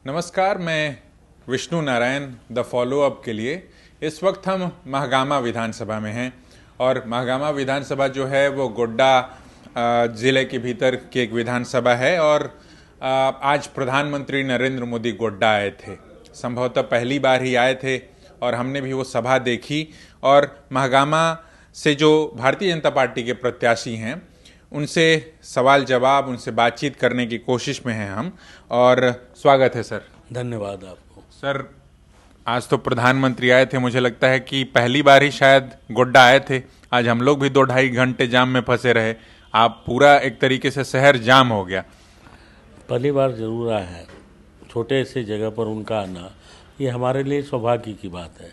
नमस्कार, मैं Vishnu Narayan the follow up के लिए इस वक्त हम महागामा विधानसभा में हैं और महागामा विधानसभा जो है वो गोड्डा ज़िले के भीतर की एक विधानसभा है और आज प्रधानमंत्री नरेंद्र मोदी गोड्डा आए थे। संभवतः पहली बार ही आए थे और हमने भी वो सभा देखी और महागामा से जो भारतीय जनता पार्टी के प्रत्याशी हैं उनसे सवाल जवाब, उनसे बातचीत करने की कोशिश में हैं हम। और स्वागत है सर। धन्यवाद आपको। सर, आज तो प्रधानमंत्री आए थे, मुझे लगता है कि पहली बार ही शायद गोड्डा आए थे। आज हम लोग भी 2-2.5 घंटे जाम में फंसे रहे। आप पूरा एक तरीके से शहर जाम हो गया। पहली बार जरूर आए हैं। छोटे से जगह पर उनका आना ये हमारे लिए सौभाग्य की बात है,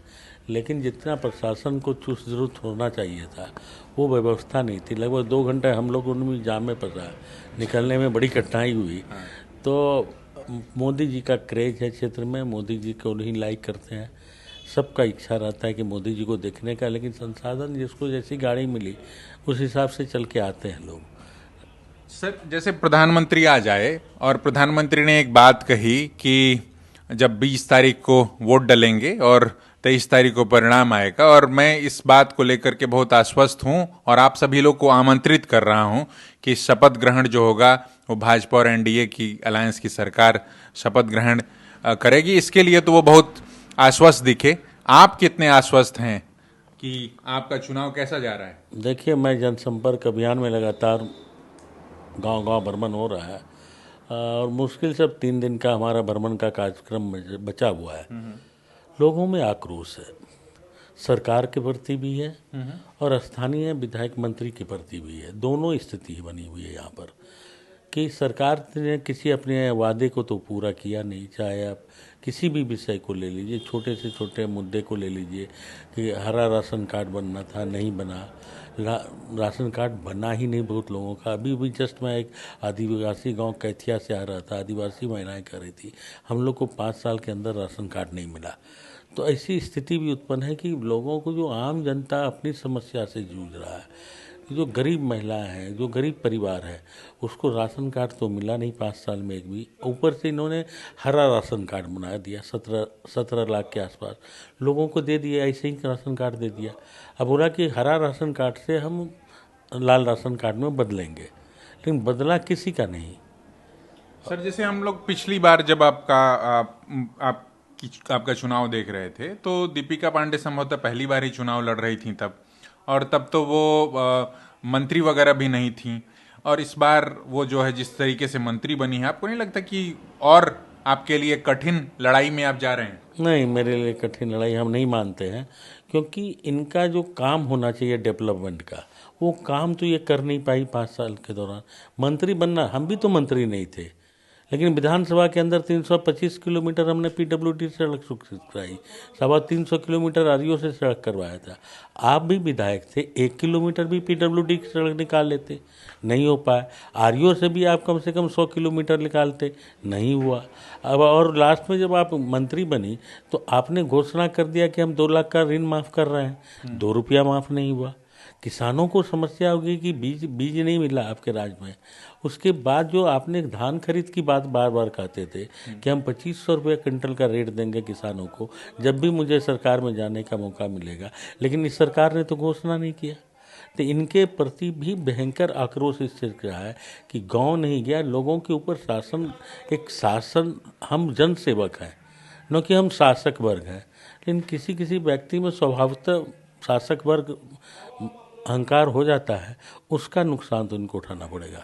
लेकिन जितना प्रशासन को चुस्त दुरुस्त होना चाहिए था वो व्यवस्था नहीं थी। लगभग 2 घंटे हम लोग उनमें जाम में फंसा, निकलने में बड़ी कठिनाई हुई। तो मोदी जी का क्रेज है क्षेत्र में, मोदी जी को नहीं लाइक करते हैं। सबका इच्छा रहता है कि मोदी जी को देखने का, लेकिन संसाधन जिसको जैसी गाड़ी मिली उस हिसाब से चल के आते हैं लोग। सर, जैसे प्रधानमंत्री आ जाए और प्रधानमंत्री ने एक बात कही कि जब 20 तारीख को वोट डलेंगे और 23 तारीख को परिणाम आएगा, और मैं इस बात को लेकर के बहुत आश्वस्त हूं और आप सभी लोग को आमंत्रित कर रहा हूं कि शपथ ग्रहण जो होगा वो भाजपा और एनडीए की अलायंस की सरकार शपथ ग्रहण करेगी। इसके लिए तो वो बहुत आश्वस्त दिखे। आप कितने आश्वस्त हैं कि आपका चुनाव कैसा जा रहा है? देखिए, मैं जनसंपर्क अभियान में लगातार गांव-गांव भ्रमण हो रहा है और मुश्किल से 3 दिन का हमारा भ्रमण का कार्यक्रम बचा हुआ है। लोगों में आक्रोश है, सरकार के प्रति भी है और स्थानीय विधायक मंत्री के प्रति भी है। दोनों स्थिति बनी हुई है यहाँ पर कि सरकार ने किसी अपने वादे को तो पूरा किया नहीं। चाहे आप किसी भी विषय को ले लीजिए, छोटे से छोटे मुद्दे को ले लीजिए कि हरा राशन कार्ड बनना था, नहीं बना। राशन कार्ड बना ही नहीं बहुत लोगों का। अभी भी जस्ट मैं एक आदिवासी गांव कैथिया से आ रहा था, आदिवासी महिलाएं कह रही थी हम लोग को 5 साल के अंदर राशन कार्ड नहीं मिला। तो ऐसी स्थिति भी उत्पन्न है कि लोगों को, जो आम जनता अपनी समस्या से जूझ रहा है, जो गरीब महिलाएं हैं, जो गरीब परिवार है, उसको राशन कार्ड तो मिला नहीं 5 साल में एक भी। ऊपर से इन्होंने हरा राशन कार्ड बना दिया, 17 लाख के आसपास लोगों को दे दिया, ऐसे ही राशन कार्ड दे दिया। अब बोला कि हरा राशन कार्ड से हम लाल राशन कार्ड में बदलेंगे, लेकिन बदला किसी का नहीं। सर, जैसे हम लोग पिछली बार जब आपका चुनाव देख रहे थे तो दीपिका पांडे संभवतः पहली बार ही चुनाव लड़ रही थी तब, और तब तो वो मंत्री वगैरह भी नहीं थी। और इस बार वो जो है जिस तरीके से मंत्री बनी है, आपको नहीं लगता कि और आपके लिए कठिन लड़ाई में आप जा रहे हैं? नहीं, मेरे लिए कठिन लड़ाई हम नहीं मानते हैं, क्योंकि इनका जो काम होना चाहिए डेवलपमेंट का, वो काम तो ये कर नहीं पाई 5 साल के दौरान। मंत्री बनना, हम भी तो मंत्री नहीं थे, लेकिन विधानसभा के अंदर 325 किलोमीटर हमने पीडब्ल्यूडी सड़क स्वीकृत कराई, 350 किलोमीटर आरईओ से सड़क करवाया था। आप भी विधायक थे, 1 किलोमीटर भी पीडब्ल्यूडी की सड़क निकाल लेते, नहीं हो पाया। आरईओ से भी आप कम से कम 100 किलोमीटर निकालते, नहीं हुआ। अब और लास्ट में जब आप मंत्री बनी तो आपने घोषणा कर दिया कि हम 2 लाख का ऋण माफ़ कर रहे हैं, 2 रुपया माफ़ नहीं हुआ। किसानों को समस्या होगी कि बीज नहीं मिला आपके राज्य में। उसके बाद जो आपने धान खरीद की बात बार बार कहते थे कि हम 2500 रुपये क्विंटल का रेट देंगे किसानों को जब भी मुझे सरकार में जाने का मौका मिलेगा, लेकिन इस सरकार ने तो घोषणा नहीं किया। तो इनके प्रति भी भयंकर आक्रोश इस चीज़ का है कि गांव नहीं गया, लोगों के ऊपर शासन, हम जन सेवक हैं, न कि हम शासक वर्ग हैं। लेकिन किसी किसी व्यक्ति में स्वभावतः शासक वर्ग अहंकार हो जाता है, उसका नुकसान तो इनको उठाना पड़ेगा।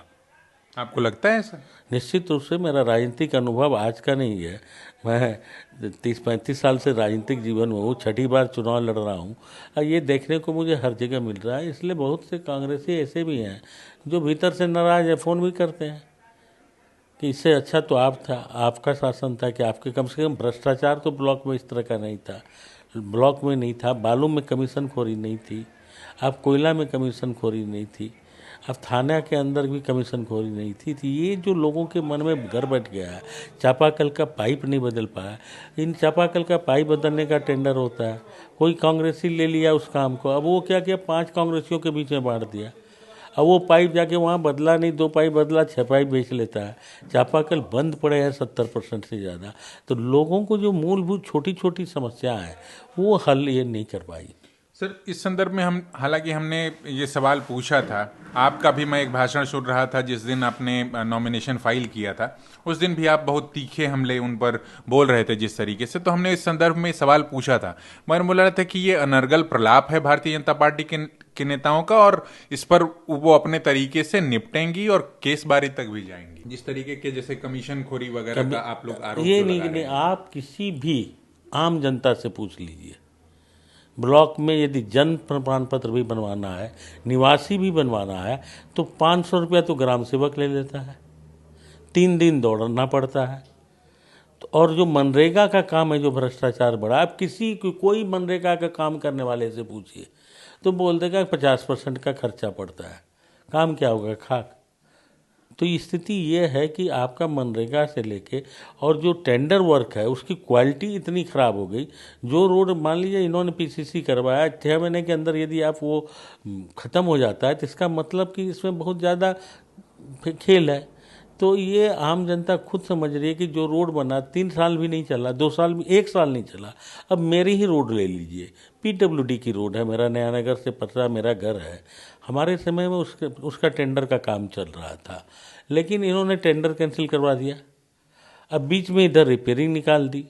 आपको लगता है ऐसा? निश्चित रूप से मेरा राजनीतिक अनुभव आज का नहीं है। मैं 30-35 साल से राजनीतिक जीवन में हूँ, 6ठी बार चुनाव लड़ रहा हूँ और ये देखने को मुझे हर जगह मिल रहा है। इसलिए बहुत से कांग्रेसी ऐसे भी हैं जो भीतर से नाराज है, फ़ोन भी करते हैं कि इससे अच्छा तो आपका शासन था, कि आपके कम से कम भ्रष्टाचार तो ब्लॉक में इस तरह का नहीं था, ब्लॉक में नहीं था, बालू में कमीशन खोरी नहीं थी, अब कोयला में कमीशन खोरी नहीं थी, अब थाना के अंदर भी कमीशन खोरी नहीं थी। तो ये जो लोगों के मन में घर बैठ गया है, चापाकल का पाइप नहीं बदल पाया। इन चापाकल का पाइप बदलने का टेंडर होता है, कोई कांग्रेसी ले लिया उस काम को, अब वो क्या किया, 5 कांग्रेसियों के बीच में बांट दिया। अब वो पाइप जाके वहाँ बदला नहीं, 2 पाइप बदला, 6 पाइप बेच लेता है। चापाकल बंद पड़े हैं 70% से ज़्यादा। तो लोगों को जो मूलभूत छोटी छोटी समस्याएं हैं वो हल ये नहीं कर पाई। सर, इस संदर्भ में हम हालांकि हमने ये सवाल पूछा था, आपका भी मैं एक भाषण सुन रहा था जिस दिन आपने नॉमिनेशन फाइल किया था, उस दिन भी आप बहुत तीखे हमले उन पर बोल रहे थे जिस तरीके से, तो हमने इस संदर्भ में सवाल पूछा था, मगर बोला रहा था कि ये अनर्गल प्रलाप है भारतीय जनता पार्टी के नेताओं का और इस पर वो अपने तरीके से निपटेंगी और केसबारी तक भी जाएंगी, जिस तरीके के जैसे कमीशन खोरी वगैरह का आप लोग आरोप ये जो लगा नहीं, रहे हैं। आप किसी भी आम जनता से पूछ लीजिए, ब्लॉक में यदि जन्म प्रमाण पत्र भी बनवाना है, निवासी भी बनवाना है, तो 500 रुपया तो ग्राम सेवक ले लेता है, 3 दिन दौड़ना पड़ता है। तो और जो मनरेगा का काम है, जो भ्रष्टाचार बढ़ा, आप किसी कोई मनरेगा का काम करने वाले से पूछिए तो बोल देगा 50% का खर्चा पड़ता है, काम क्या होगा, खाक। तो स्थिति ये है कि आपका मनरेगा से लेके और जो टेंडर वर्क है उसकी क्वालिटी इतनी ख़राब हो गई। जो रोड मान लीजिए इन्होंने पीसीसी करवाया, 6 महीने के अंदर यदि आप वो ख़त्म हो जाता है तो इसका मतलब कि इसमें बहुत ज़्यादा खेल है। तो ये आम जनता खुद समझ रही है कि जो रोड बना 3 साल भी नहीं चला, 2 साल भी, 1 साल नहीं चला। अब मेरी ही रोड ले लीजिए, पीडब्ल्यूडी की रोड है, मेरा नया नगर से पटरा मेरा घर है, हमारे समय में उसका टेंडर का काम चल रहा था, लेकिन इन्होंने टेंडर कैंसिल करवा दिया। अब बीच में इधर रिपेयरिंग निकाल दी,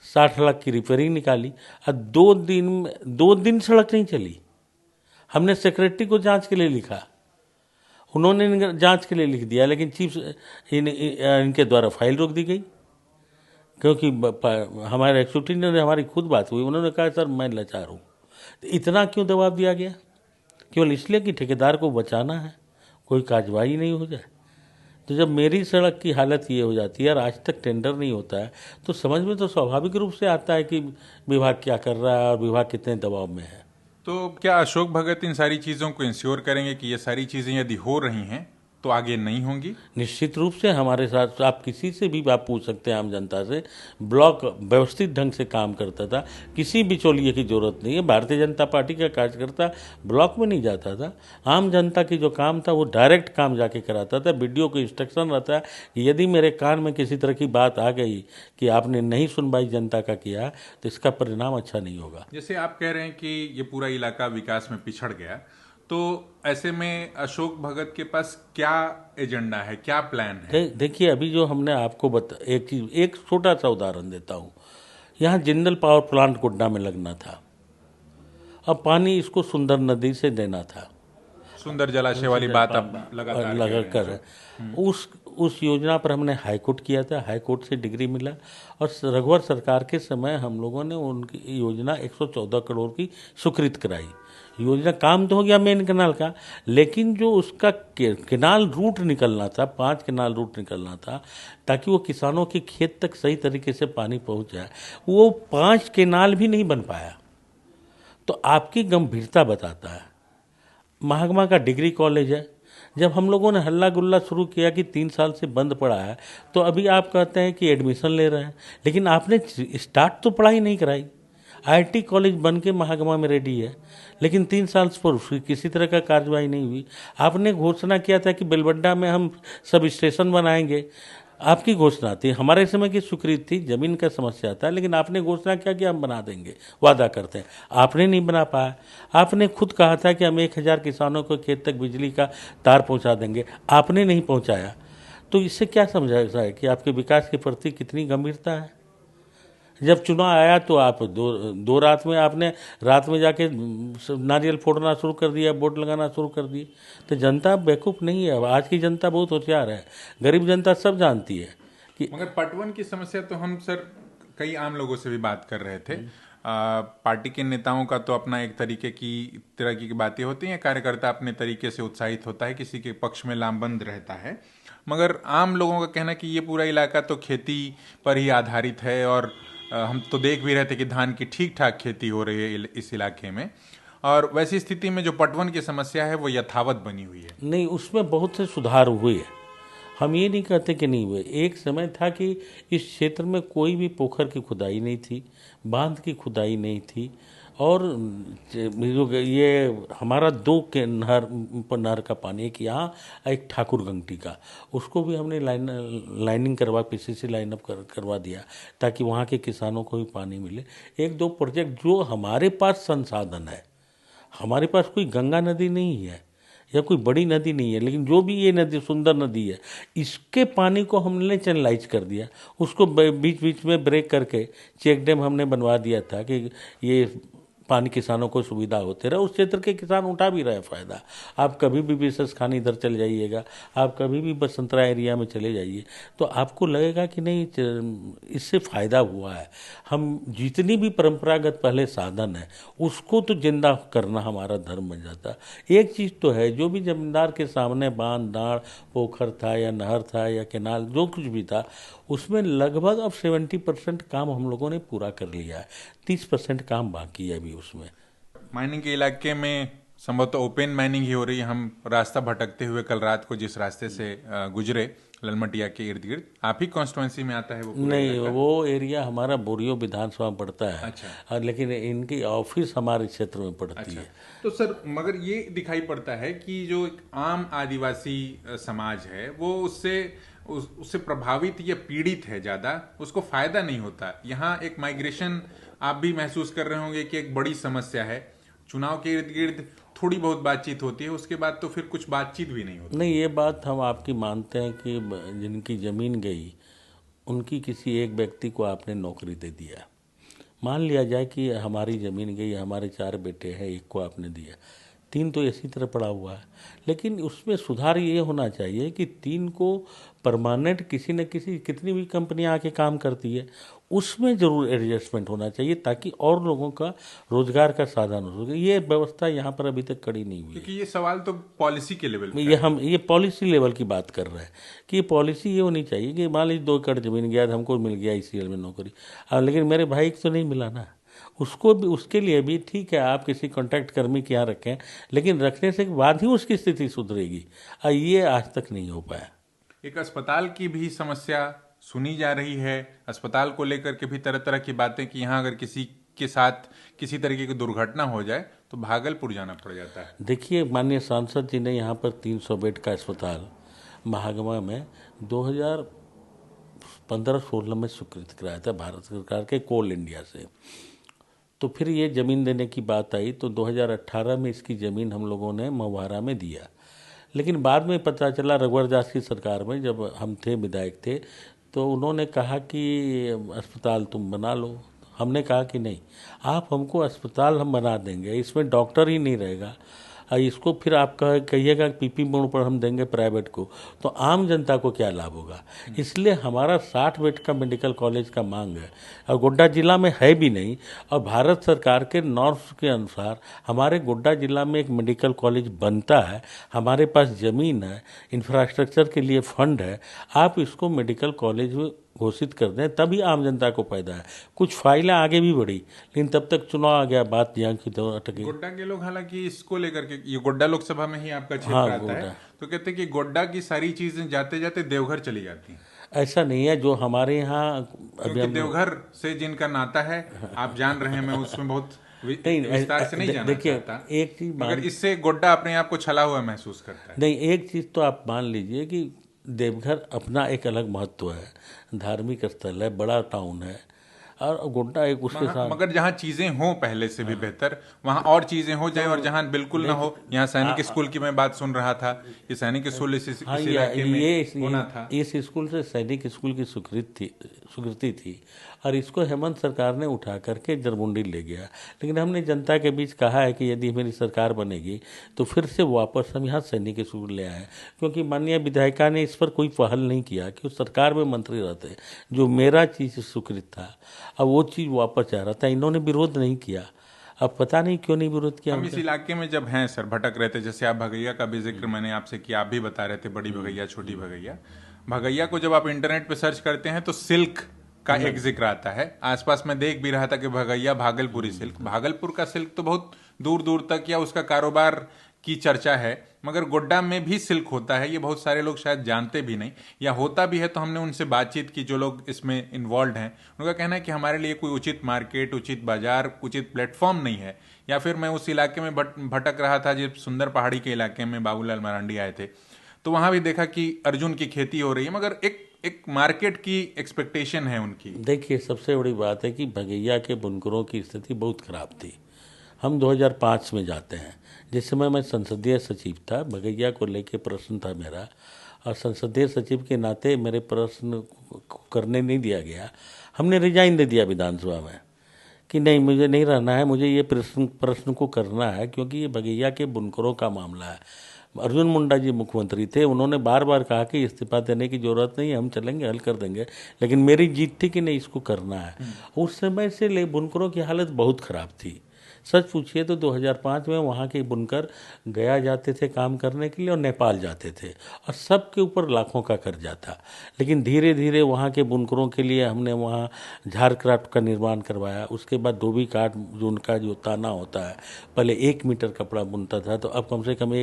60 लाख की रिपेयरिंग निकाली, अब 2 दिन सड़क नहीं चली। हमने सेक्रेटरी को जांच के लिए लिखा, उन्होंने जांच के लिए लिख दिया, लेकिन चीफ इनके द्वारा फाइल रोक दी गई, क्योंकि हमारे एक्सिक्यूटिव ने हमारी खुद बात हुई, उन्होंने कहा सर मैं लाचार हूँ। तो इतना क्यों दबाव दिया गया? केवल इसलिए कि ठेकेदार को बचाना है, कोई कार्रवाई नहीं हो जाए। तो जब मेरी सड़क की हालत ये हो जाती है और आज तक टेंडर नहीं होता है, तो समझ में तो स्वाभाविक रूप से आता है कि विभाग क्या कर रहा है और विभाग कितने दबाव में है। तो क्या अशोक भगत इन सारी चीज़ों को इंश्योर करेंगे कि ये सारी चीज़ें यदि हो रही हैं तो आगे नहीं होंगी? निश्चित रूप से हमारे साथ आप किसी से भी आप पूछ सकते हैं, आम जनता से। ब्लॉक व्यवस्थित ढंग से काम करता था, किसी बिचौलिए की जरूरत नहीं है। भारतीय जनता पार्टी का कार्यकर्ता ब्लॉक में नहीं जाता था, आम जनता की जो काम था वो डायरेक्ट काम जाके कराता था। बीडीओ को इंस्ट्रक्शन रहता है कि यदि मेरे कान में किसी तरह की बात आ गई कि आपने नहीं सुनवाई जनता का किया तो इसका परिणाम अच्छा नहीं होगा। जैसे आप कह रहे हैं कि ये पूरा इलाका विकास में पिछड़ गया, तो ऐसे में अशोक भगत के पास क्या एजेंडा है, क्या प्लान है? देखिए, अभी जो हमने आपको एक चीज, एक छोटा सा उदाहरण देता हूँ। यहाँ जिंदल पावर प्लांट गुड्डा में लगना था, अब पानी इसको सुंदर नदी से देना था। सुंदर जलाशय वाली बात आप लगातार लगा कह रहे हैं। कर उस योजना पर हमने हाई कोर्ट किया था, हाई कोर्ट से डिग्री मिला, और रघुवर सरकार के समय हम लोगों ने उनकी योजना 114 करोड़ की स्वीकृत कराई। योजना काम तो हो गया मेन कैनाल का, लेकिन जो उसका कैनाल रूट निकलना था, 5 कैनाल रूट निकलना था ताकि वो किसानों के खेत तक सही तरीके से पानी पहुंच जाए, वो 5 कैनाल भी नहीं बन पाया। तो आपकी गंभीरता बताता है। महात्मा का डिग्री कॉलेज है, जब हम लोगों ने हल्ला गुल्ला शुरू किया कि 3 साल से बंद पड़ा है, तो अभी आप कहते हैं कि एडमिशन ले रहे हैं, लेकिन आपने स्टार्ट तो पढ़ाई नहीं कराई। आईटी कॉलेज बन के महात्मा में रेडी है, लेकिन 3 साल पर उसकी किसी तरह का कार्रवाई नहीं हुई। आपने घोषणा किया था कि बेलबड्डा में हम सब स्टेशन बनाएंगे, आपकी घोषणा थी, हमारे समय की स्वीकृति थी, जमीन का समस्या था, लेकिन आपने घोषणा किया कि हम बना देंगे, वादा करते हैं, आपने नहीं बना पाया। आपने खुद कहा था कि हम 1000 किसानों को खेत तक बिजली का तार पहुंचा देंगे, आपने नहीं पहुंचाया। तो इससे क्या समझा है कि आपके विकास के प्रति कितनी गंभीरता है। जब चुनाव आया तो आप दो रात में आपने रात में जाके नारियल फोड़ना शुरू कर दिया, बोर्ड लगाना शुरू कर दिए। तो जनता बेवकूफ़ नहीं है, आज की जनता बहुत होशियार है, गरीब जनता सब जानती है कि। मगर पटवन की समस्या तो हम सर कई आम लोगों से भी बात कर रहे थे। पार्टी के नेताओं का तो अपना एक तरह की बातें होती हैं, कार्यकर्ता अपने तरीके से उत्साहित होता है, किसी के पक्ष में लामबंद रहता है, मगर आम लोगों का कहना कि ये पूरा इलाका तो खेती पर ही आधारित है और हम तो देख भी रहे थे कि धान की ठीक ठाक खेती हो रही है इस इलाके में, और वैसी स्थिति में जो पटवन की समस्या है वो यथावत बनी हुई है। नहीं, उसमें बहुत से सुधार हुए हैं, हम ये नहीं कहते कि नहीं हुए। एक समय था कि इस क्षेत्र में कोई भी पोखर की खुदाई नहीं थी, बांध की खुदाई नहीं थी, और ये हमारा दो के नहर का पानी, एक यहाँ एक ठाकुर गंगटी का, उसको भी हमने लाइनिंग करवा पीसीसी लाइनअप करवा दिया ताकि वहाँ के किसानों को भी पानी मिले। एक दो प्रोजेक्ट जो हमारे पास संसाधन है, हमारे पास कोई गंगा नदी नहीं है या कोई बड़ी नदी नहीं है, लेकिन जो भी ये नदी सुंदर नदी है, इसके पानी को हमने चैनलाइज कर दिया, उसको बीच बीच में ब्रेक करके चेक डैम हमने बनवा दिया था कि ये पानी किसानों को सुविधा होते रहे। उस क्षेत्र के किसान उठा भी रहे फ़ायदा। आप कभी भी विशेष खान इधर चले जाइएगा, आप कभी भी बसंतरा एरिया में चले जाइए, तो आपको लगेगा कि नहीं इससे फ़ायदा हुआ है। हम जितनी भी परंपरागत पहले साधन है उसको तो जिंदा करना हमारा धर्म बन जाता। एक चीज़ तो है, जो भी जमींदार के सामने बांध डाँड़ पोखर था या नहर था या कैनाल जो कुछ भी था, उसमें लगभग अब 70% काम हम लोगों ने पूरा कर लिया है, 30% काम बाकी है अभी उसमें। माइनिंग के इलाके में संभवतः ओपन माइनिंग ही हो रही है। हम रास्ता भटकते हुए कल रात को जिस रास्ते से गुजरे ललमटिया के इर्द गिर्द, आप ही कॉन्स्टिट्यूंसी में आता है वो पूरा नहीं, इलाका? वो एरिया हमारा बोरियो विधानसभा में पड़ता है। अच्छा। और लेकिन इनकी ऑफिस हमारे क्षेत्र में पड़ती अच्छा। है। तो सर, मगर ये दिखाई पड़ता है कि जो एक आम आदिवासी समाज है वो उससे प्रभावित या पीड़ित है, ज्यादा उसको फायदा नहीं होता। यहाँ एक माइग्रेशन आप भी महसूस कर रहे होंगे कि एक बड़ी समस्या है। चुनाव के इर्द गिर्द थोड़ी बहुत बातचीत होती है, उसके बाद तो फिर कुछ बातचीत भी नहीं होती। नहीं, ये बात हम आपकी मानते हैं कि जिनकी ज़मीन गई उनकी किसी एक व्यक्ति को आपने नौकरी दे दिया। मान लिया जाए कि हमारी ज़मीन गई, हमारे 4 बेटे हैं, एक को आपने दिया, 3 तो इसी तरह पड़ा हुआ है। लेकिन उसमें सुधार ये होना चाहिए कि 3 को परमानेंट किसी न किसी, कितनी भी कंपनियां आके काम करती है उसमें ज़रूर एडजस्टमेंट होना चाहिए ताकि और लोगों का रोजगार का साधन हो सके। ये व्यवस्था यहाँ पर अभी तक खड़ी नहीं हुई है। क्योंकि ये सवाल तो पॉलिसी के लेवल पे ये पॉलिसी लेवल की बात कर रहे हैं कि ये पॉलिसी ये होनी चाहिए कि मान लीजिए 2 एकड़ जमीन गया, हमको मिल गया ICL में नौकरी, लेकिन मेरे भाई को तो नहीं मिला ना। उसको भी, उसके लिए भी ठीक है आप किसी कॉन्ट्रैक्ट कर्मी के यहाँ रखें, लेकिन रखने से बाद ही उसकी स्थिति सुधरेगी। ये आज तक नहीं हो पाया। एक अस्पताल की भी समस्या सुनी जा रही है। अस्पताल को लेकर के भी तरह तरह की बातें कि यहाँ अगर किसी के साथ किसी तरीके की दुर्घटना हो जाए तो भागलपुर जाना पड़ जाता है। देखिए, माननीय सांसद जी ने यहाँ पर 300 बेड का अस्पताल महागमा में 2015-16 में स्वीकृत कराया था भारत सरकार के कोल इंडिया से। तो फिर ये ज़मीन देने की बात आई तो 2018 में इसकी ज़मीन हम लोगों ने महुआरा में दिया। लेकिन बाद में पता चला रघुवर दास की सरकार में, जब हम थे विधायक थे, तो उन्होंने कहा कि अस्पताल तुम बना लो। हमने कहा कि नहीं, आप हमको अस्पताल हम बना देंगे, इसमें डॉक्टर ही नहीं रहेगा, इसको फिर आप कहिएगा PP मोड पर हम देंगे प्राइवेट को, तो आम जनता को क्या लाभ होगा। इसलिए हमारा 60 बेड का मेडिकल कॉलेज का मांग है और गोड्डा जिला में है भी नहीं। और भारत सरकार के नॉर्म्स के अनुसार हमारे गोड्डा जिला में एक मेडिकल कॉलेज बनता है, हमारे पास ज़मीन है, इंफ्रास्ट्रक्चर के लिए फंड है, आप इसको मेडिकल कॉलेज में घोषित कर दें, तभी आम जनता को फायदा है। कुछ फाइलें आगे भी बढ़ी, लेकिन तब तक चुनाव आ गया, बात यहाँ की तो अटकी। गोड्डा के लोग हालांकि इसको लेकर के, ये गोड्डा लोकसभा में ही आपका क्षेत्र हाँ, आता है, तो कहते हैं कि गोड्डा की सारी चीजें जाते जाते देवघर चली जाती हैं। ऐसा नहीं है, जो हमारे यहाँ क्योंकि देवघर से जिनका नाता है आप जान रहे हैं, मैं उसमें बहुत विस्तार से नहीं जाना चाहता। एक चीज मगर इससे गोड्डा अपने आप को छला हुआ महसूस करता है। नहीं, एक चीज तो आप मान लीजिए कि देवघर अपना एक अलग महत्व है, धार्मिक स्थल है, बड़ा टाउन है, और गोड्डा एक उसके साथ। मगर जहाँ चीजें हों पहले से भी बेहतर, वहाँ और चीजें हो जाए, और जहाँ बिल्कुल ना हो। यहाँ सैनिक स्कूल की मैं बात सुन रहा था, ये सैनिक स्कूल इस इलाके में होना था। इस स्कूल से सैनिक स्कूल की स्वीकृति थी और इसको हेमंत सरकार ने उठा करके जरमुंडी ले गया। लेकिन हमने जनता के बीच कहा है कि यदि मेरी सरकार बनेगी तो फिर से वापस हम यहाँ सैनिक स्कूल ले आए, क्योंकि माननीय विधायिका ने इस पर कोई पहल नहीं किया कि उस सरकार में मंत्री रहते, जो मेरा चीज़ स्वीकृत था, अब वो चीज़ वापस जा रहा था, इन्होंने विरोध नहीं किया। अब पता नहीं क्यों नहीं विरोध किया। हम इस इलाके में जब हैं सर, भटक रहे थे, जैसे आप भगैया का भी जिक्र मैंने आपसे किया, आप भी बता रहे थे बड़ी भगैया छोटी भगैया। भगैया को जब आप इंटरनेट पे सर्च करते हैं तो सिल्क का एक जिक्र आता है। आसपास मैं देख भी रहा था कि भगैया भागलपुरी सिल्क, भागलपुर का सिल्क तो बहुत दूर दूर तक, या उसका कारोबार की चर्चा है, मगर गोड्डा में भी सिल्क होता है, ये बहुत सारे लोग शायद जानते भी नहीं, या होता भी है तो हमने उनसे बातचीत की जो लोग इसमें इन्वॉल्व हैं, उनका कहना है कि हमारे लिए कोई उचित मार्केट, उचित बाजार, उचित प्लेटफॉर्म नहीं है। या फिर मैं उस इलाके में भटक रहा था जब सुंदर पहाड़ी के इलाके में बाबूलाल मरांडी आए थे, तो वहाँ भी देखा कि अर्जुन की खेती हो रही है, मगर एक मार्केट की एक्सपेक्टेशन है उनकी। देखिए, सबसे बड़ी बात है कि भगैया के बुनकरों की स्थिति बहुत खराब थी। हम 2005 में जाते हैं, जिस समय मैं संसदीय सचिव था, भगैया को लेके प्रश्न था मेरा, और संसदीय सचिव के नाते मेरे प्रश्न को करने नहीं दिया गया। हमने रिजाइन दे दिया विधानसभा में कि नहीं, मुझे नहीं रहना है, मुझे ये प्रश्न को करना है, क्योंकि ये भगैया के बुनकरों का मामला है। अर्जुन मुंडा जी मुख्यमंत्री थे, उन्होंने बार बार कहा कि इस्तीफा देने की ज़रूरत नहीं है, हम चलेंगे, हल कर देंगे, लेकिन मेरी जीत थी कि नहीं, इसको करना है। उस समय से ले बुनकरों की हालत बहुत ख़राब थी। सच पूछिए तो 2005 में वहाँ के बुनकर गया जाते थे काम करने के लिए और नेपाल जाते थे, और सबके ऊपर लाखों का कर्जा था। लेकिन धीरे धीरे वहाँ के बुनकरों के लिए हमने वहाँ झार क्राफ्ट का निर्माण करवाया। उसके बाद धोबी काट, जो उनका जो ताना होता है, पहले 1 मीटर कपड़ा बुनता था, तो अब कम से कम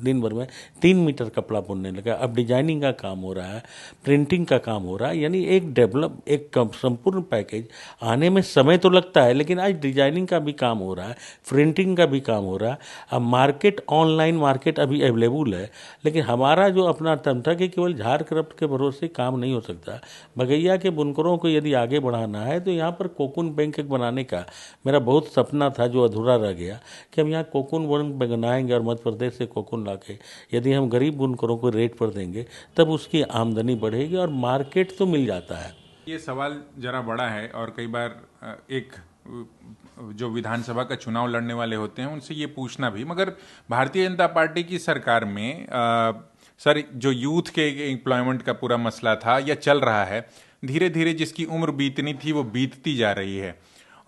दिन भर में 3 मीटर कपड़ा बुनने लगा। अब डिजाइनिंग का काम हो रहा है, प्रिंटिंग का काम हो रहा है, यानी एक संपूर्ण पैकेज आने में समय तो लगता है, लेकिन आज डिजाइनिंग का भी काम हो रहा है, प्रिंटिंग का भी काम हो रहा है। अब मार्केट, ऑनलाइन मार्केट अभी अवेलेबल है, लेकिन हमारा जो अपना टर्म था कि केवल झार क्राफ्ट के भरोसे काम नहीं हो सकता। भगैया के बुनकरों को यदि आगे बढ़ाना है तो यहाँ पर कोकून बैंक एक बनाने का मेरा बहुत सपना था, जो अधूरा रह गया, कि हम यहाँ कोकून बैंक बनाएंगे और मध्य प्रदेश से कोकून लाके यदि हम गरीब बुनकरों को रेट पर देंगे, तब उसकी आमदनी बढ़ेगी और मार्केट तो मिल जाता है। ये सवाल जरा बड़ा है, और कई बार एक जो विधानसभा का चुनाव लड़ने वाले होते हैं उनसे ये पूछना भी, मगर भारतीय जनता पार्टी की सरकार में सर, जो यूथ के एम्प्लॉयमेंट का पूरा मसला था या चल रहा है, धीरे धीरे जिसकी उम्र बीतनी थी वो बीतती जा रही है,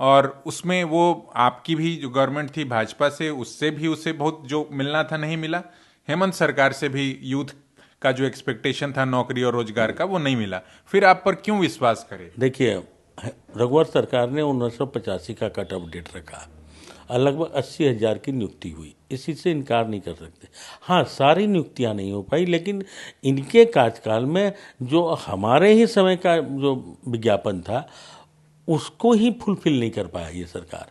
और उसमें वो आपकी भी जो गवर्नमेंट थी भाजपा से, उससे भी उसे बहुत जो मिलना था नहीं मिला। हेमंत सरकार से भी यूथ का जो एक्सपेक्टेशन था नौकरी और रोजगार का, वो नहीं मिला। फिर आप पर क्यों विश्वास करे? देखिए, रघुवर सरकार ने 1985 का कट ऑफ डेट रखा और लगभग 80,000 की नियुक्ति हुई, इसी से इनकार नहीं कर सकते। हाँ, सारी नियुक्तियां नहीं हो पाई, लेकिन इनके कार्यकाल में जो हमारे ही समय का जो विज्ञापन था उसको ही फुलफिल नहीं कर पाया ये सरकार।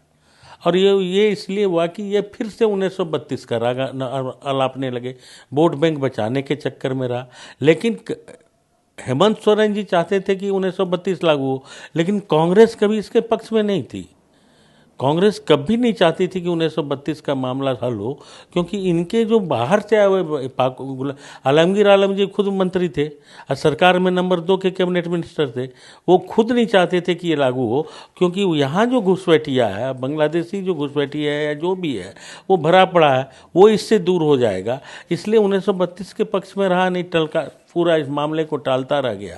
और ये इसलिए हुआ कि ये फिर से 1932 का राग अलापने लगे, वोट बैंक बचाने के चक्कर में रहा। लेकिन हेमंत सोरेन जी चाहते थे कि 1932 लागू हो, लेकिन कांग्रेस कभी इसके पक्ष में नहीं थी। कांग्रेस कभी नहीं चाहती थी कि 1932 का मामला हल हो, क्योंकि इनके जो बाहर से आए हुए आलमगीर आलम जी खुद मंत्री थे और सरकार में नंबर 2 के कैबिनेट मिनिस्टर थे, वो खुद नहीं चाहते थे कि ये लागू हो, क्योंकि यहाँ जो घुसपैठिया है, बांग्लादेशी जो घुसपैठिया है या जो भी है, वो भरा पड़ा है, वो इससे दूर हो जाएगा। इसलिए 1932 के पक्ष में रहा नहीं, टलका पूरा इस मामले को टालता रह गया,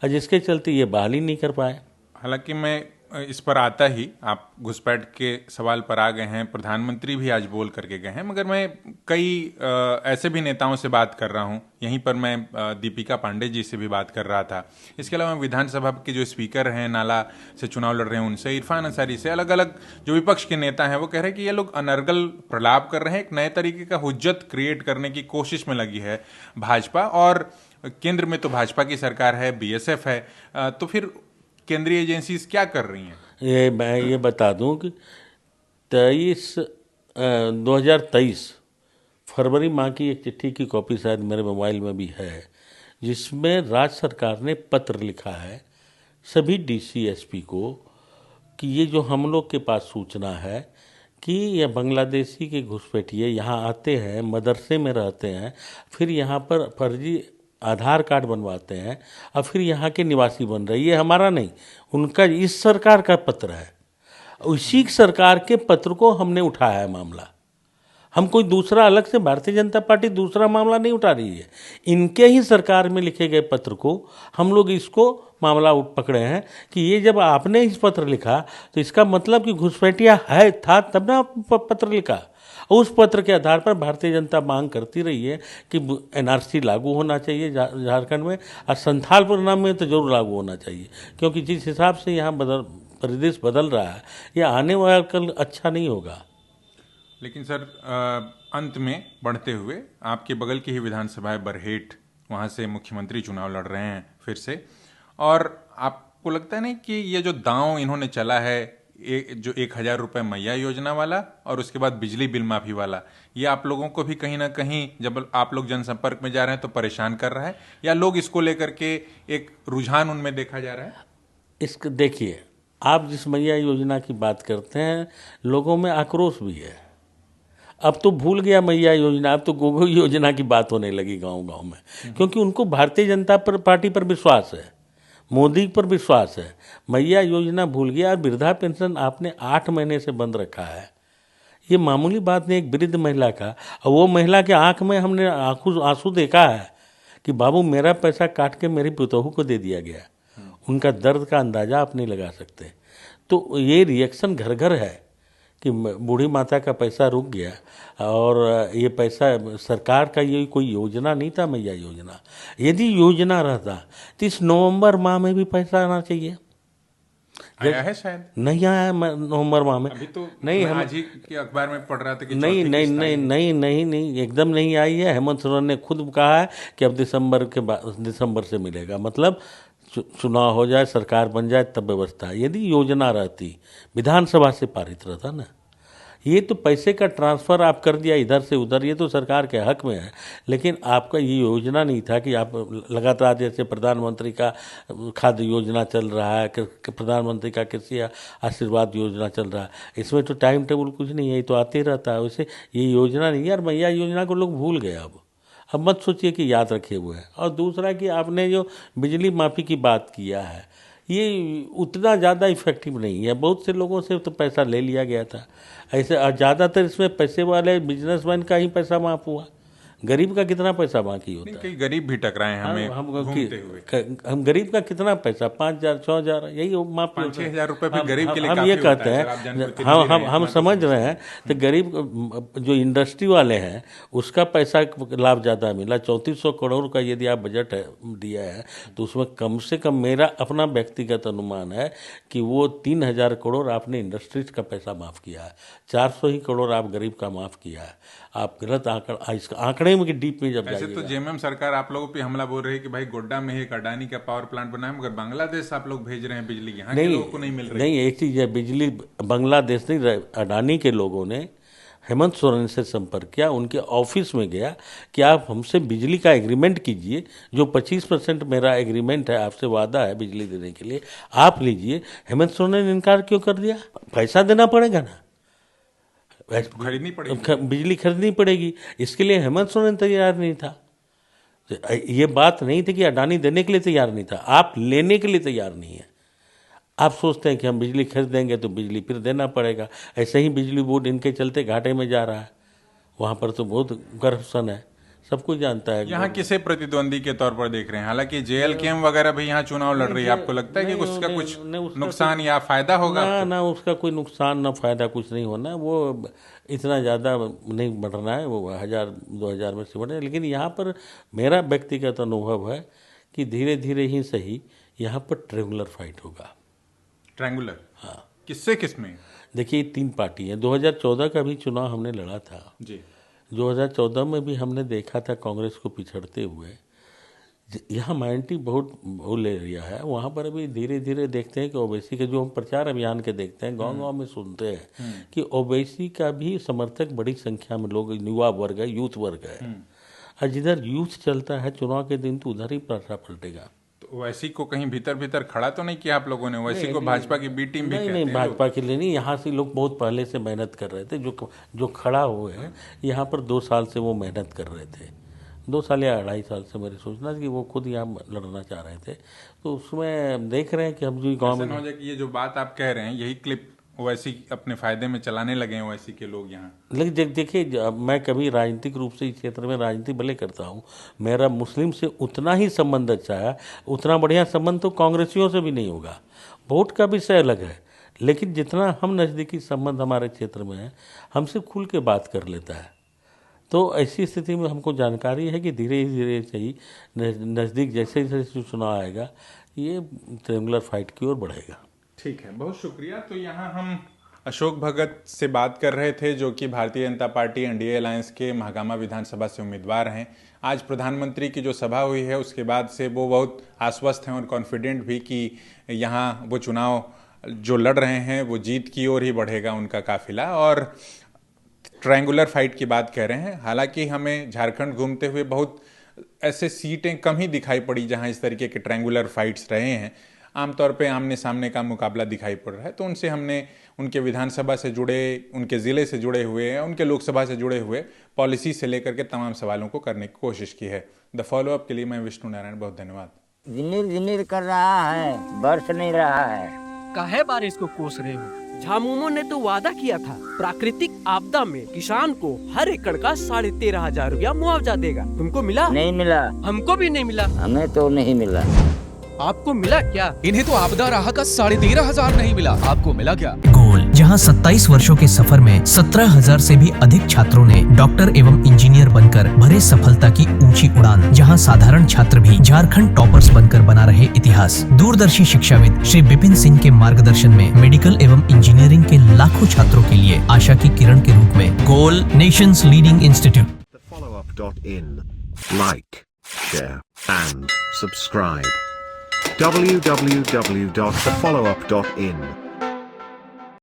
और जिसके चलते ये बहाली नहीं कर पाए। हालांकि मैं इस पर आता ही, आप घुसपैठ के सवाल पर आ गए हैं, प्रधानमंत्री भी आज बोल करके गए हैं, मगर मैं कई ऐसे भी नेताओं से बात कर रहा हूं। यहीं पर मैं दीपिका पांडे जी से भी बात कर रहा था। इसके अलावा विधानसभा के जो स्पीकर हैं, नाला से चुनाव लड़ रहे हैं, उनसे, इरफान अंसारी से, अलग अलग जो विपक्ष के नेता हैं, वो कह रहे हैं कि ये लोग अनर्गल प्रलाप कर रहे हैं, एक नए तरीके का हुज्जत क्रिएट करने की कोशिश में लगी है भाजपा, और केंद्र में तो भाजपा की सरकार है, बीएसएफ है, तो फिर केंद्रीय एजेंसीज क्या कर रही हैं? मैं ये बता दूं कि 2023 फरवरी माह की एक चिट्ठी की कॉपी शायद मेरे मोबाइल में भी है, जिसमें राज्य सरकार ने पत्र लिखा है सभी डीसीएसपी को कि ये जो हम लोग के पास सूचना है कि ये बांग्लादेशी के घुसपैठिए यहाँ आते हैं, मदरसे में रहते हैं, फिर यहाँ पर फर्जी आधार कार्ड बनवाते हैं और फिर यहाँ के निवासी बन रहे, ये हमारा नहीं, उनका, इस सरकार का पत्र है। उसी सरकार के पत्र को हमने उठाया है मामला। हम कोई दूसरा अलग से, भारतीय जनता पार्टी दूसरा मामला नहीं उठा रही है, इनके ही सरकार में लिखे गए पत्र को हम लोग इसको मामला पकड़े हैं कि ये जब आपने इस पत्र लिखा तो इसका मतलब कि घुसपैठिया है, था, तब ना पत्र लिखा। उस पत्र के आधार पर भारतीय जनता मांग करती रही है कि एनआरसी लागू होना चाहिए झारखंड में, और संथालपुर नाम में तो जरूर लागू होना चाहिए, क्योंकि जिस हिसाब से यहाँ परिदृश्य बदल रहा है, यह आने वाला कल अच्छा नहीं होगा। लेकिन सर अंत में बढ़ते हुए आपके बगल की ही विधानसभा है बरहेट, वहाँ से मुख्यमंत्री चुनाव लड़ रहे हैं फिर से, और आपको लगता है नहीं कि ये जो दांव इन्होंने चला है, जो 1,000 रुपये मैया योजना वाला और उसके बाद बिजली बिल माफी वाला, ये आप लोगों को भी कहीं ना कहीं जब आप लोग जनसंपर्क में जा रहे हैं तो परेशान कर रहा है, या लोग इसको लेकर के एक रुझान उनमें देखा जा रहा है? इसको देखिए, आप जिस मैया योजना की बात करते हैं, लोगों में आक्रोश भी है। अब तो भूल गया मैया योजना, अब तो गोगो योजना की बात होने लगी गांव गांव में, क्योंकि उनको भारतीय जनता पार्टी पर विश्वास है, मोदी पर विश्वास है। मैया योजना भूल गया। और वृद्धा पेंशन आपने 8 महीने से बंद रखा है, ये मामूली बात नहीं। एक वृद्ध महिला का, और वो महिला के आंख में हमने आंसू देखा है कि बाबू मेरा पैसा काट के मेरी पुतोहू को दे दिया गया। उनका दर्द का अंदाज़ा आप नहीं लगा सकते। तो ये रिएक्शन घर घर है कि बूढ़ी माता का पैसा रुक गया, और ये पैसा सरकार का, ये कोई योजना नहीं था मैया योजना। यदि योजना रहता तो इस नवंबर माह में भी पैसा आना चाहिए। आया है शायद नहीं आया नवंबर माह में। अभी तो नहीं, मैं आज ही के अखबार में पढ़ रहा था कि नहीं चौथी नहीं किस्त आई नहीं है। नहीं नहीं नहीं एकदम नहीं आई है। हेमंत सोरेन ने खुद कहा है कि अब दिसंबर से मिलेगा। मतलब चुनाव हो जाए, सरकार बन जाए, तब व्यवस्था। यदि योजना रहती, विधानसभा से पारित रहता ना। ये तो पैसे का ट्रांसफ़र आप कर दिया इधर से उधर, ये तो सरकार के हक में है, लेकिन आपका ये योजना नहीं था कि आप लगातार, जैसे प्रधानमंत्री का खाद्य योजना चल रहा है, प्रधानमंत्री का कृषि आशीर्वाद योजना चल रहा है, इसमें तो टाइम टेबल कुछ नहीं है, ये तो आते ही रहता है। वैसे ये योजना नहीं है, और मैया योजना को लोग भूल गए। अब मत सोचिए कि याद रखे हुए हैं। और दूसरा कि आपने जो बिजली माफ़ी की बात किया है, ये उतना ज़्यादा इफेक्टिव नहीं है। बहुत से लोगों से तो पैसा ले लिया गया था ऐसे, और ज़्यादातर इसमें पैसे वाले बिजनेसमैन का ही पैसा माफ़ हुआ। गरीब का कितना पैसा बाकी होता है? कई गरीब भी टकराए हमें घूमते हुए। हम गरीब का कितना पैसा, 5,000 6,000 यही माफ़ी होता है। 5-6 हज़ार रुपये भी गरीब के लिए हम काफी ये होता कहते है हैं, सर, आप जनप्रतिनिधि रहे हैं, हम इतना तो समझ समझ रहे हैं, तो गरीब जो इंडस्ट्री वाले हैं उसका पैसा लाभ ज़्यादा मिला। 3400 करोड़ का यदि आप बजट दिया है, तो उसमें कम से कम मेरा अपना व्यक्तिगत अनुमान है कि वो 3,000 करोड़ आपने इंडस्ट्रीज का पैसा माफ़ किया है, 400 ही करोड़ आप गरीब का माफ़ किया है। आप गलत आंकड़े में डीप में जब ऐसे तो जेएमएम सरकार आप लोगों पे हमला बोल रही है कि भाई गोड्डा में एक अडानी का पावर प्लांट बना है, मगर बांग्लादेश आप लोग भेज रहे हैं बिजली, यहाँ के लोगों को नहीं मिल रही। नहीं, एक चीज़ है, बिजली बांग्लादेश नहीं, अडानी के लोगों ने हेमंत सोरेन से संपर्क किया, उनके ऑफिस में गया कि आप हमसे बिजली का एग्रीमेंट कीजिए, जो 25% मेरा एग्रीमेंट है, आपसे वादा है बिजली देने के लिए, आप लीजिए। हेमंत सोरेन ने इनकार क्यों कर दिया? पैसा देना पड़ेगा ना, खरीदनी पड़ेगी, बिजली खरीदनी पड़ेगी, इसके लिए हेमंत सोरेन तैयार नहीं था। ये बात नहीं थी कि अडानी देने के लिए तैयार नहीं था, आप लेने के लिए तैयार नहीं है। आप सोचते हैं कि हम बिजली खरीदेंगे तो बिजली फिर देना पड़ेगा। ऐसे ही बिजली बोर्ड इनके चलते घाटे में जा रहा है, वहाँ पर तो बहुत करप्शन है, सब कुछ जानता है। यहाँ किसे प्रतिद्वंदी के तौर पर देख रहे हैं? हालांकि जेएलकेएम वगैरह भी यहाँ चुनाव लड़ रही है, आपको लगता है कि उसका कुछ नुकसान या फायदा होगा? ना, उसका कोई नुकसान ना फायदा कुछ नहीं होना, वो इतना ज़्यादा नहीं बढ़ना है, वो 1,000-2,000 में से बढ़े। लेकिन यहाँ पर मेरा व्यक्तिगत अनुभव है कि धीरे धीरे ही सही यहाँ पर ट्रेंगुलर फाइट होगा। ट्रायंगुलर? हाँ। किससे किसमें? देखिए, 3 पार्टी हैं। 2014 का भी चुनाव हमने लड़ा था जी। 2014 में भी हमने देखा था कांग्रेस को पिछड़ते हुए। यहाँ माइनॉरिटी बहुत भूल एरिया है, वहाँ पर अभी धीरे धीरे देखते हैं कि ओवैसी के, जो हम प्रचार अभियान के देखते हैं, गांव गांव में सुनते हैं कि ओवैसी का भी समर्थक बड़ी संख्या में लोग, युवा वर्ग है, यूथ वर्ग है। और जिधर यूथ चलता है चुनाव के दिन, तो उधर ही पैसा पलटेगा। तो ओवैसी को कहीं भीतर भीतर खड़ा तो नहीं किया आप लोगों ने? ओवैसी को भाजपा की बी टीम भी कहते हैं। नहीं, भाजपा के लिए नहीं, यहाँ से लोग बहुत पहले से मेहनत कर रहे थे। जो खड़ा हुए हैं यहाँ पर 2 साल से वो मेहनत कर रहे थे, 2 साल या 2.5 साल से मेरी सोचना कि वो खुद यहाँ लड़ना चाह रहे थे। तो उसमें देख रहे हैं कि हम जो गाँव में, हो जाए कि ये जो बात आप कह रहे हैं, यही क्लिप ओवैसी अपने फायदे में चलाने लगे हैं ओवैसी के लोग यहाँ। लेकिन देखिए, मैं कभी राजनीतिक रूप से इस क्षेत्र में राजनीति भले करता हूँ, मेरा मुस्लिम से उतना ही संबंध अच्छा है, उतना बढ़िया संबंध तो कांग्रेसियों से भी नहीं होगा। वोट का विषय अलग है, लेकिन जितना हम नज़दीकी संबंध हमारे क्षेत्र में है, हमसे खुल के बात कर लेता है। तो ऐसी स्थिति में हमको जानकारी है कि धीरे धीरे से ही नज़दीक जैसे जैसे चुनाव आएगा, ये ट्रेंगुलर फाइट की ओर बढ़ेगा। ठीक है, बहुत शुक्रिया। तो यहाँ हम अशोक भगत से बात कर रहे थे, जो कि Bharatiya Janata party NDA alliance के महागामा विधानसभा से उम्मीदवार हैं। आज प्रधानमंत्री की जो सभा हुई है उसके बाद से वो बहुत आश्वस्त हैं और कॉन्फिडेंट भी कि यहाँ वो चुनाव जो लड़ रहे हैं वो जीत की ओर ही बढ़ेगा उनका काफिला, और ट्रायंगुलर फाइट की बात कह रहे हैं। हालांकि हमें झारखंड घूमते हुए बहुत ऐसे सीटें कम ही दिखाई पड़ी जहां इस तरीके के ट्रायंगुलर फाइट्स रहे हैं। आमतौर पे आमने सामने का मुकाबला दिखाई पड़ रहा है। तो उनसे हमने उनके विधानसभा से जुड़े, उनके ज़िले से जुड़े हुए, उनके लोकसभा से जुड़े हुए पॉलिसी से लेकर के तमाम सवालों को करने की कोशिश की है। द फॉलोअप के लिए मैं विष्णु नारायण, बहुत धन्यवाद। जिनीर जिनीर कर रहा है, बरस नहीं रहा है। काहे बारिश को कोस रहे हो? झामुमो ने तो वादा किया था प्राकृतिक आपदा में किसान को हर एकड़ का 13,500 रुपया मुआवजा देगा। तुमको मिला? नहीं मिला। हमको भी नहीं मिला। हमें तो नहीं मिला। आपको मिला क्या? इन्हें तो आपदा राहत का 13,500 नहीं मिला। आपको मिला क्या? गोल, जहां 27 वर्षों के सफर में 17,000 से भी अधिक छात्रों ने डॉक्टर एवं इंजीनियर बनकर भरे सफलता की ऊंची उड़ान। जहां साधारण छात्र भी झारखंड टॉपर्स बनकर बना रहे इतिहास। दूरदर्शी शिक्षाविद श्री विपिन सिंह के मार्गदर्शन में मेडिकल एवं इंजीनियरिंग के लाखों छात्रों के लिए आशा की किरण के रूप में गोल, nations leading institute. TheFollowUp.in. Like, share and subscribe. www.thefollowup.in